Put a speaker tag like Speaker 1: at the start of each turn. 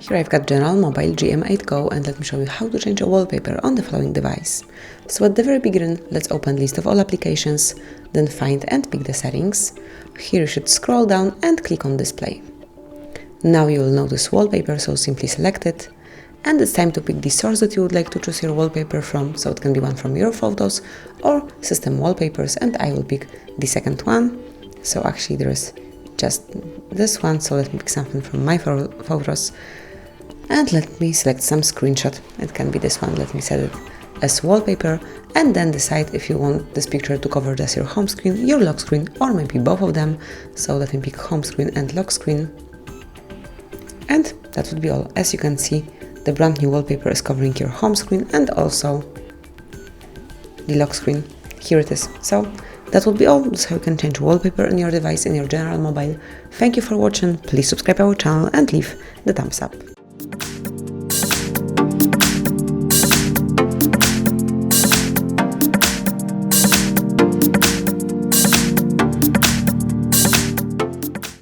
Speaker 1: Here I've got General Mobile GM8 Go, and let me show you how to change a wallpaper on the following device. So at the very beginning, let's open list of all applications, then find and pick the settings. Here you should scroll down and click on display. Now you will notice wallpaper, so simply select it. And it's time to pick the source that you would like to choose your wallpaper from, so it can be one from your photos or system wallpapers, and I will pick the second one. So actually there is just this one, so let me pick something from my photos. And let me select some screenshot. It can be this one. Let me set it as wallpaper, and then decide if you want this picture to cover just your home screen, your lock screen, or maybe both of them. So let me pick home screen and lock screen. And that would be all. As you can see, the brand new wallpaper is covering your home screen and also the lock screen. Here it is. So that would be all. That's how you can change wallpaper on your device in your General Mobile. Thank you for watching. Please subscribe our channel and leave the thumbs up.